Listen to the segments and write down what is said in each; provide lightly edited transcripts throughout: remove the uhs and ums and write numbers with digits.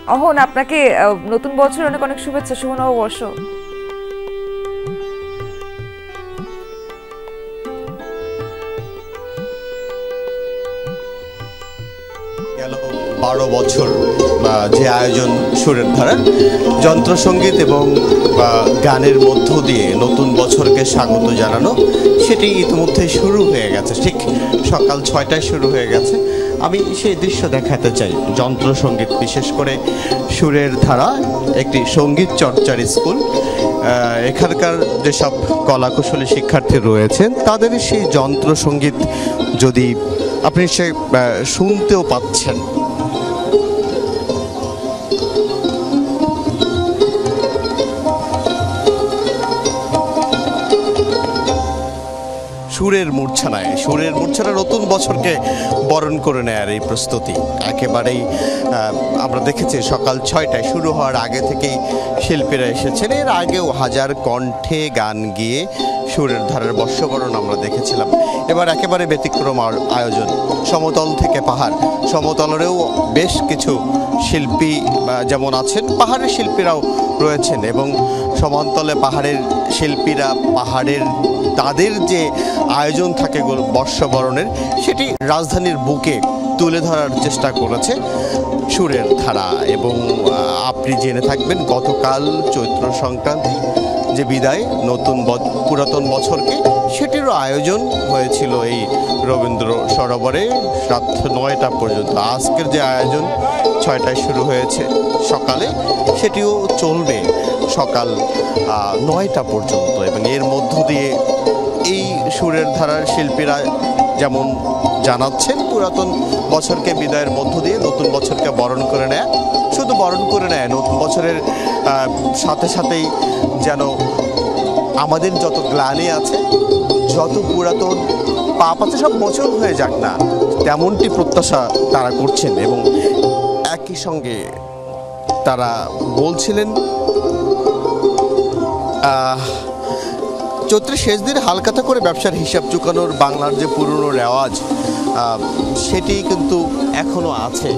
অহন, আপনাকে নতুন বছর অনেক অনেক শুভেচ্ছা, শুভ নববর্ষ। গেল 12 বছর যে আয়োজন সুরের ধারার যন্ত্রসঙ্গীত এবং গানের মধ্য দিয়ে নতুন বছরকে স্বাগত জানানো, সেটি ইতিমধ্যে শুরু হয়ে গেছে। ঠিক সকাল 6টায় শুরু হয়ে গেছে। আমি সেই দৃশ্য দেখাতে চাই। যন্ত্রসঙ্গীত, বিশেষ করে সুরের ধারা একটি সঙ্গীত চর্চার স্কুল। এখানকার যেসব কলাকুশলী শিক্ষার্থী রয়েছেন তাদের সেই যন্ত্রসঙ্গীত যদি আপনি সে শুনতেও পাচ্ছেন। সুরের মূর্ছনায় নতুন বছরকে বরণ করে নেয়ার এই প্রস্তুতি একেবারেই আমরা দেখেছি সকাল 6টায় শুরু হওয়ার আগে থেকেই শিল্পীরা এসেছেন। এর আগেও হাজার কণ্ঠে গান গিয়ে সুরের ধারার বর্ষবরণ আমরা দেখেছিলাম। এবার একেবারে ব্যতিক্রম আয়োজন। সমতল থেকে পাহাড়, সমতলেরও বেশ কিছু শিল্পী যেমন আছেন, পাহাড়ের শিল্পীরাও রয়েছেন এবং সমতলে পাহাড়ের শিল্পীরা তাদের যে আয়োজন থাকে বর্ষবরণের, সেটি রাজধানীর বুকে তুলে ধরার চেষ্টা করেছে সুরের ধারা। এবং আপনি জেনে থাকবেন গতকাল চৈত্র সংক্রান্তি যে বিদায় পুরাতন বছরকে, সেটিরও আয়োজন হয়েছিল এই রবীন্দ্র সরোবরে রাত 9টা পর্যন্ত। আজকের যে আয়োজন 6টায় শুরু হয়েছে সকালে, সেটিও চলবে সকাল 9টা পর্যন্ত। এবং এর মধ্য দিয়ে এই সুরের ধারার শিল্পীরা যেমন জানাচ্ছেন, পুরাতন বছরকে বিদায়ের মধ্য দিয়ে নতুন বছরকে বরণ করে নেয়। শুধু বরণ করে নেয়, নতুন বছরের সাথে সাথেই যেন আমাদের যত গ্লানি আছে, যত পুরাতন পাপ আছে, সব বছর হয়ে যাক না, তেমনটি প্রত্যাশা তারা করছেন। এবং একই সঙ্গে তারা বলছিলেন চৈত্রের শেষ দিন হালকাতা করে ব্যবসার হিসাব চুকানোর বাংলার যে পুরনো রেওয়াজ, সেটি কিন্তু এখনও আছে।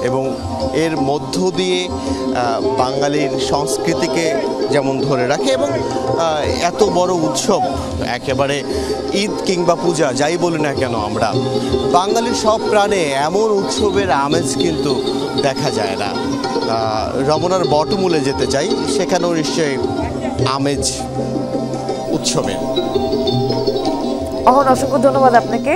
এবং এর মধ্য দিয়ে বাঙালির সংস্কৃতিকে যেমন ধরে রাখে এবং এত বড় উৎসব, একেবারে ঈদ কিংবা পূজা যাই বলি না কেন, আমরা বাঙালির সব প্রাণে এমন উৎসবের আমেজ কিন্তু দেখা যায় না। রমনার বটমূলে যেতে চাই, সেখানেও নিশ্চয়ই আমেজ উৎসবের। অহন, অসংখ্য ধন্যবাদ আপনাকে।